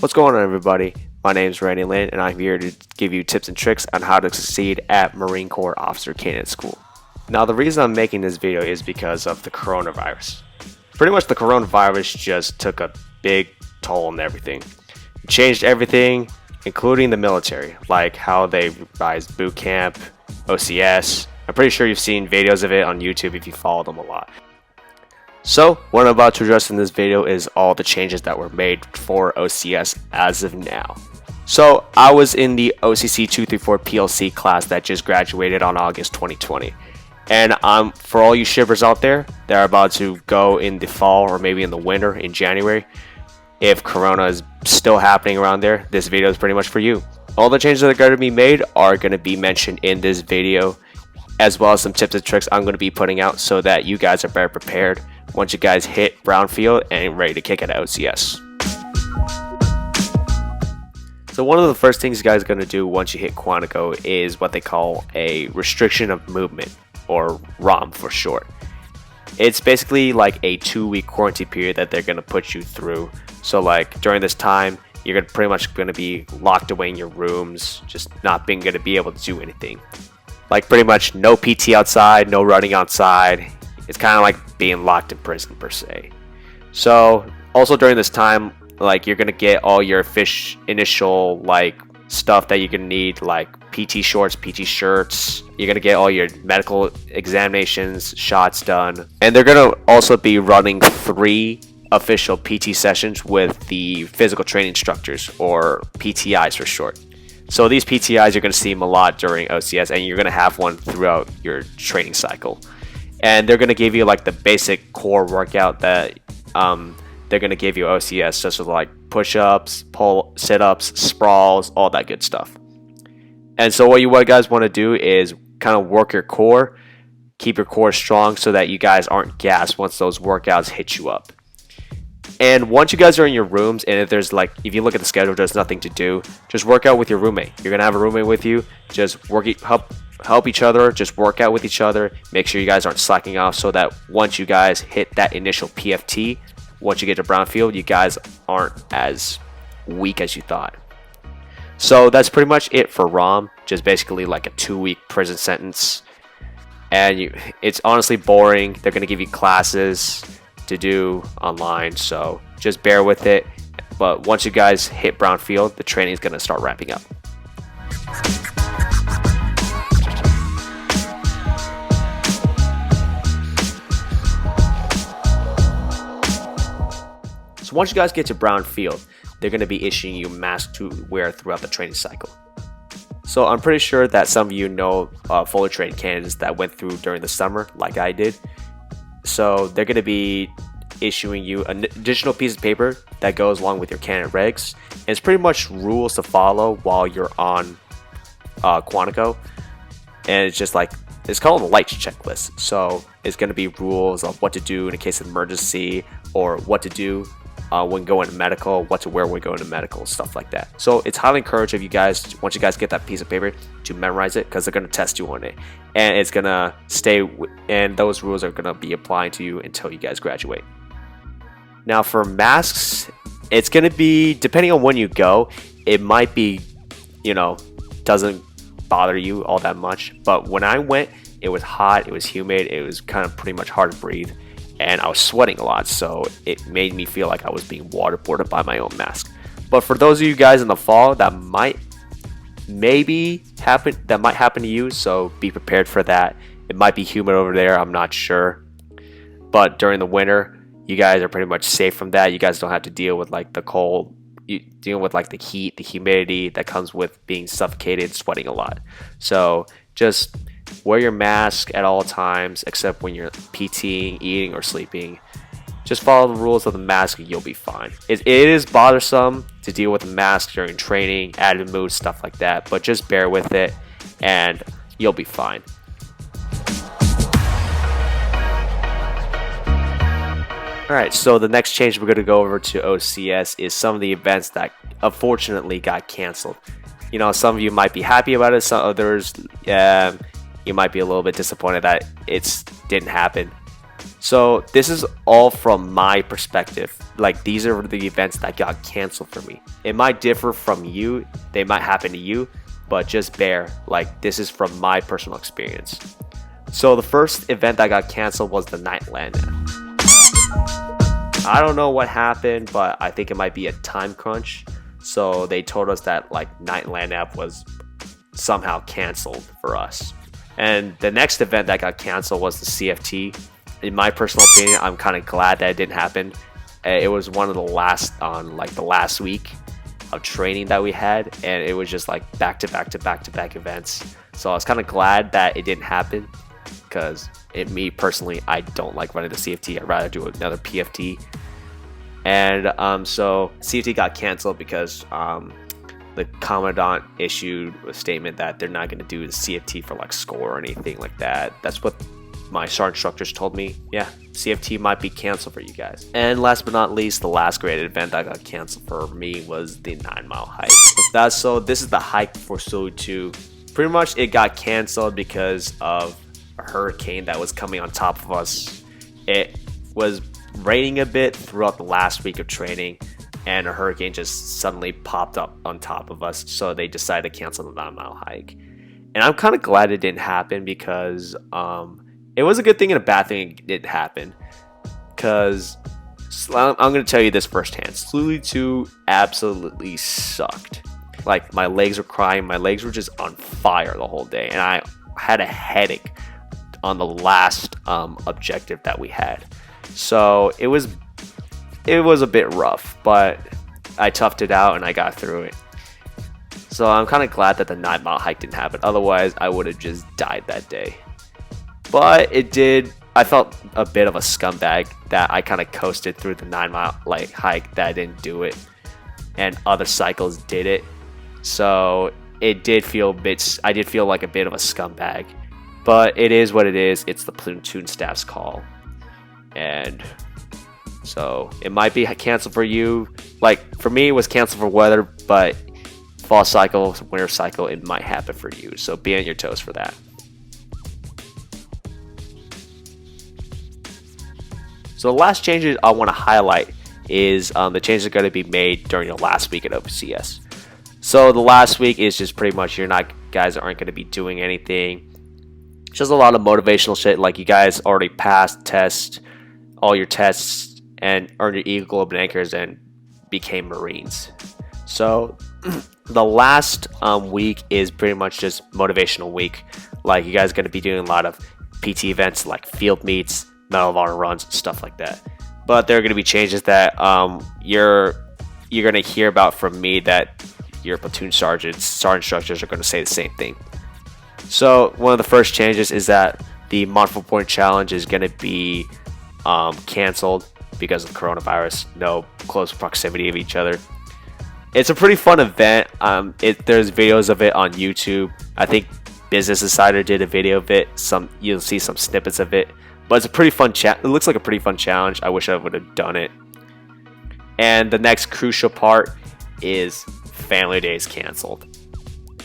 What's going on, everybody? My name is Randy Lynn, and I'm here to give you tips and tricks on how to succeed at Marine Corps Officer Candidate School. Now, the reason I'm making this video is because of the coronavirus. Pretty much the coronavirus just took a big toll on everything. It changed everything, including the military, like how they revised boot camp, OCS. I'm pretty sure you've seen videos of it on YouTube if you follow them a lot. So, what I'm about to address in this video is all the changes that were made for OCS as of now. So, I was in the OCC 234 PLC class that just graduated on August 2020. And for all you shippers out there that are about to go in the fall or maybe in the winter in January, if Corona is still happening around there, this video is pretty much for you. All the changes that are going to be made are going to be mentioned in this video, as well as some tips and tricks I'm going to be putting out so that you guys are better prepared once you guys hit Brownfield and ready to kick it at OCS. So one of the first things you guys are going to do once you hit Quantico is what they call a restriction of movement, or ROM for short. It's basically like a 2-week quarantine period that they're going to put you through. So like during this time, you're pretty much going to be locked away in your rooms, just not being going to be able to do anything. Like pretty much no PT outside, no running outside. It's kind of like being locked in prison per se. So also during this time, like you're gonna get all your initial like stuff that you're gonna need, like PT shorts, PT shirts. You're gonna get all your medical examinations, shots done, and they're gonna also be running 3 official PT sessions with the physical training instructors, or PTIs for short. So these PTIs, you're going to see them a lot during OCS, and you're going to have one throughout your training cycle. And they're going to give you like the basic core workout that they're going to give you OCS, such as like push-ups, pull, sit-ups, sprawls, all that good stuff. And so what you guys want to do is kind of work your core, keep your core strong so that you guys aren't gassed once those workouts hit you up. And once you guys are in your rooms, and if you look at the schedule, there's nothing to do, just work out with your roommate. You're gonna have a roommate with you. Just help each other. Just work out with each other. Make sure you guys aren't slacking off, so that once you guys hit that initial PFT, once you get to Brownfield, you guys aren't as weak as you thought. So that's pretty much it for ROM. Just basically like a 2-week prison sentence, and it's honestly boring. They're gonna give you classes to do online, so just bear with it. But once you guys hit Brownfield, the training is going to start ramping up. So once you guys get to Brownfield, they're going to be issuing you masks to wear throughout the training cycle. So I'm pretty sure that some of you know fully trained candidates that went through during the summer like I did. So they're going to be issuing you an additional piece of paper that goes along with your candidate regs. And it's pretty much rules to follow while you're on Quantico. And it's just like, it's called a lights checklist. So it's going to be rules of what to do in a case of emergency, or what to do when going to medical, what to wear when going to medical, stuff like that. So it's highly encouraged of you guys, once you guys get that piece of paper, to memorize it, because they're going to test you on it, and it's going to stay, and those rules are going to be applying to you until you guys graduate. Now for masks, it's going to be, depending on when you go, it might be, doesn't bother you all that much. But when I went, it was hot, it was humid, it was kind of pretty much hard to breathe, and I was sweating a lot, so it made me feel like I was being waterboarded by my own mask. But for those of you guys in the fall, that might happen to you, so be prepared for that. It might be humid over there, I'm not sure. But during the winter, you guys are pretty much safe from that. You guys don't have to deal with like the cold, dealing with like the heat, the humidity that comes with being suffocated, sweating a lot. So just wear your mask at all times, except when you're PTing, eating, or sleeping. Just follow the rules of the mask and you'll be fine. It is bothersome to deal with a mask during training, added mood, stuff like that, but just bear with it and you'll be fine. Alright, so the next change we're going to go over to OCS is some of the events that unfortunately got canceled. Some of you might be happy about it, some others you might be a little bit disappointed that it didn't happen. So this is all from my perspective. Like, these are the events that got canceled for me. It might differ from you, they might happen to you, but just bear, like, this is from my personal experience. So the first event that got canceled was the night land nap. I don't know what happened, but I think it might be a time crunch. So they told us that like night land nap was somehow canceled for us. And the next event that got canceled was the CFT. In my personal opinion, I'm kind of glad that it didn't happen. It was one of the last the last week of training that we had, and it was just like back to back events. So I was kind of glad that it didn't happen, because me personally, I don't like running the CFT. I'd rather do another PFT. And so CFT got canceled because the commandant issued a statement that they're not going to do the CFT for like score or anything like that. That's what my sergeant instructors told me. Yeah, CFT might be canceled for you guys. And last but not least, the last great event that got canceled for me was the 9-mile hike. So this is the hike for Sulu 2. Pretty much it got canceled because of a hurricane that was coming on top of us. It was raining a bit throughout the last week of training, and a hurricane just suddenly popped up on top of us, so they decided to cancel the 9-mile hike. And I'm kind of glad it didn't happen, because it was a good thing and a bad thing it didn't happen, because I'm going to tell you this firsthand. Sulu 2 absolutely sucked. Like, my legs were crying, my legs were just on fire the whole day, and I had a headache on the last objective that we had. So it was a bit rough, but I toughed it out and I got through it. So I'm kind of glad that the 9-mile hike didn't happen. Otherwise, I would have just died that day. But it did. I felt a bit of a scumbag that I kind of coasted through the 9-mile hike, that I didn't do it, and other cycles did it. So it did feel I did feel like a bit of a scumbag. But it is what it is. It's the platoon staff's call. And so it might be canceled for you. Like, for me, it was canceled for weather, but fall cycle, winter cycle, it might happen for you. So be on your toes for that. So the last changes I want to highlight is the changes that are going to be made during the last week at OCS. So the last week is just pretty much guys aren't going to be doing anything. Just a lot of motivational shit, like you guys already passed all your tests and earned your Eagle Globe and Anchors and became Marines. So the last week is pretty much just motivational week. Like, you guys are going to be doing a lot of PT events like field meets, Medal of Honor runs, stuff like that. But there are going to be changes that you're going to hear about from me, that your platoon sergeant instructors are going to say the same thing. So one of the first changes is that the Monfort Point Challenge is going to be canceled because of the coronavirus. No close proximity of each other. It's a pretty fun event. There's videos of it on YouTube. I think Business Insider did a video of it. You'll see some snippets of it. But it's a pretty fun it looks like a pretty fun challenge. I wish I would have done it. And the next crucial part is Family Day is canceled.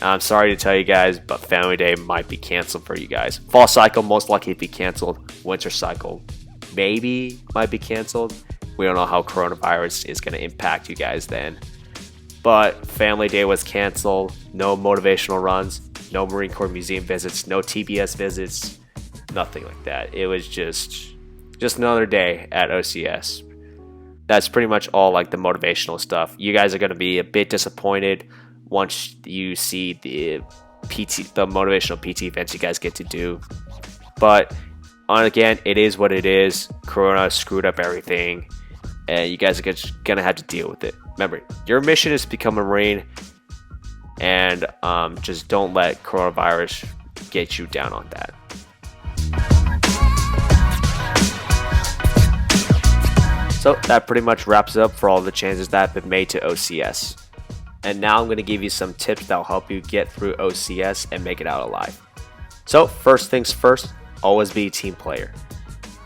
I'm sorry to tell you guys, but Family Day might be canceled for you guys. Fall cycle most likely be canceled. Winter cycle maybe might be canceled. We don't know how coronavirus is going to impact you guys then. But Family Day was canceled. No motivational runs, no Marine Corps Museum visits, no TBS visits, nothing like that. It was just another day at OCS. That's pretty much all like the motivational stuff. You guys are going to be a bit disappointed once you see the motivational PT events you guys get to do. But again, it is what it is. Corona screwed up everything, and you guys are gonna have to deal with it. Remember, your mission is to become a Marine, and just don't let coronavirus get you down on that. So that pretty much wraps up for all the changes that have been made to OCS. And now I'm going to give you some tips that will help you get through OCS and make it out alive. So first things first, always be a team player.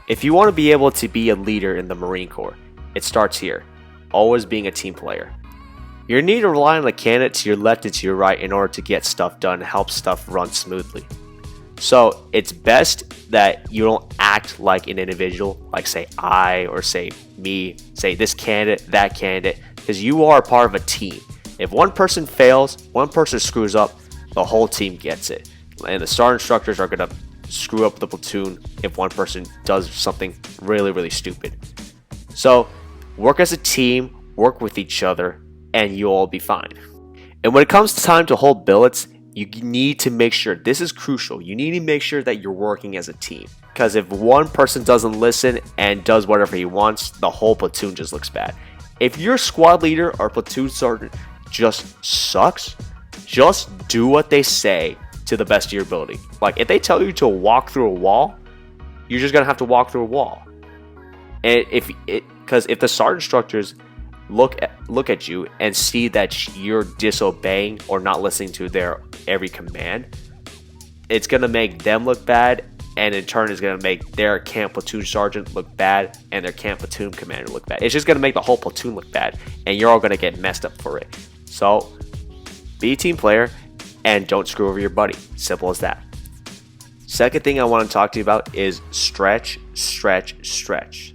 If you want to be able to be a leader in the Marine Corps, it starts here, always being a team player. You need to rely on the candidate to your left and to your right in order to get stuff done and help stuff run smoothly. So it's best that you don't act like an individual, like say I or say me, say this candidate, that candidate, because you are part of a team. If one person fails, one person screws up, the whole team gets it. And the SAR instructors are going to screw up the platoon if one person does something really, really stupid. So work as a team, work with each other, and you'll all be fine. And when it comes to time to hold billets, you need to make sure, this is crucial, you need to make sure that you're working as a team. Because if one person doesn't listen and does whatever he wants, the whole platoon just looks bad. If your squad leader or platoon sergeant just sucks, just do what they say to the best of your ability. Like if they tell you to walk through a wall, you're just gonna have to walk through a wall. And because if the sergeant instructors look at you and see that you're disobeying or not listening to their every command, it's gonna make them look bad, and in turn is gonna make their camp platoon sergeant look bad and their camp platoon commander look bad. It's just gonna make the whole platoon look bad, and you're all gonna get messed up for it. So be a team player and don't screw over your buddy. Simple as that. Second thing I want to talk to you about is stretch, stretch, stretch.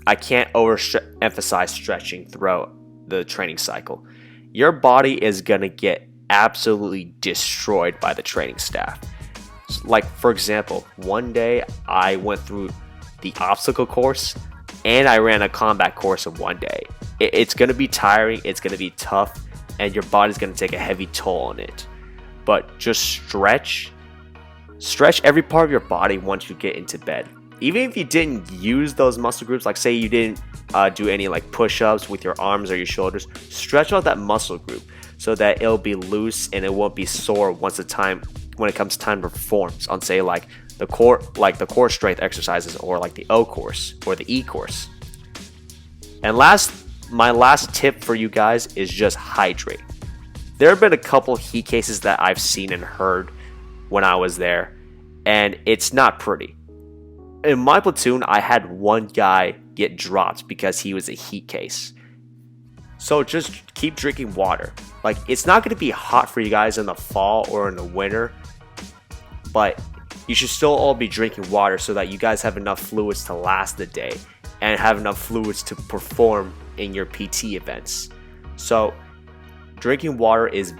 I can't overemphasize stretching throughout the training cycle. Your body is going to get absolutely destroyed by the training staff. Like, for example, one day I went through the obstacle course and I ran a combat course in one day. It's going to be tiring, it's going to be tough, and your body's going to take a heavy toll on it. But just stretch every part of your body once you get into bed. Even if you didn't use those muscle groups, like say you didn't do any like push-ups with your arms or your shoulders, stretch out that muscle group so that it'll be loose and it won't be sore when it comes time to perform on say like the core strength exercises, or like the O course or the E course. And my last tip for you guys is just hydrate. There have been a couple heat cases that I've seen and heard when I was there, and it's not pretty. In my platoon, I had one guy get dropped because he was a heat case. So just keep drinking water. Like, it's not going to be hot for you guys in the fall or in the winter, but you should still all be drinking water so that you guys have enough fluids to last the day and have enough fluids to perform in your PT events. So drinking water is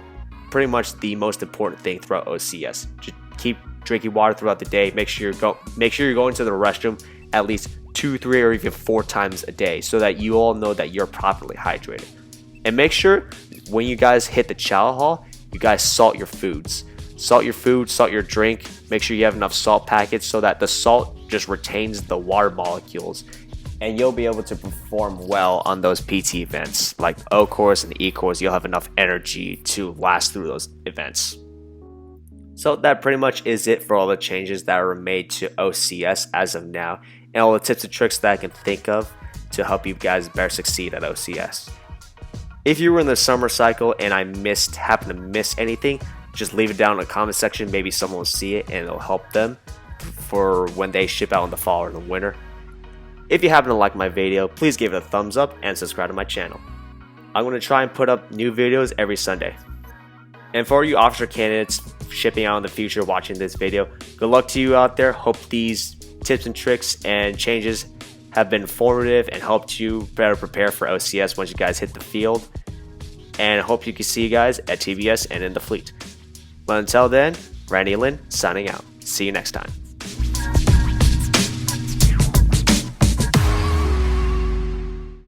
pretty much the most important thing throughout OCS. Just keep drinking water throughout the day. Make sure you're going to the restroom at least 2, 3, or even 4 times a day so that you all know that you're properly hydrated. And make sure when you guys hit the chow hall, you guys salt your foods. Salt your food, salt your drink. Make sure you have enough salt packets so that the salt just retains the water molecules, and you'll be able to perform well on those PT events like the O course and the E course. You'll have enough energy to last through those events. So that pretty much is it for all the changes that were made to OCS as of now, and all the tips and tricks that I can think of to help you guys better succeed at OCS. If you were in the summer cycle and I happen to miss anything, just leave it down in the comment section. Maybe someone will see it and it'll help them for when they ship out in the fall or in the winter. If you happen to like my video, please give it a thumbs up and subscribe to my channel. I'm going to try and put up new videos every Sunday. And for you officer candidates shipping out in the future watching this video, good luck to you out there. Hope these tips and tricks and changes have been informative and helped you better prepare for OCS once you guys hit the field. And I hope you can see you guys at TBS and in the fleet. But until then, Randy Lin signing out. See you next time.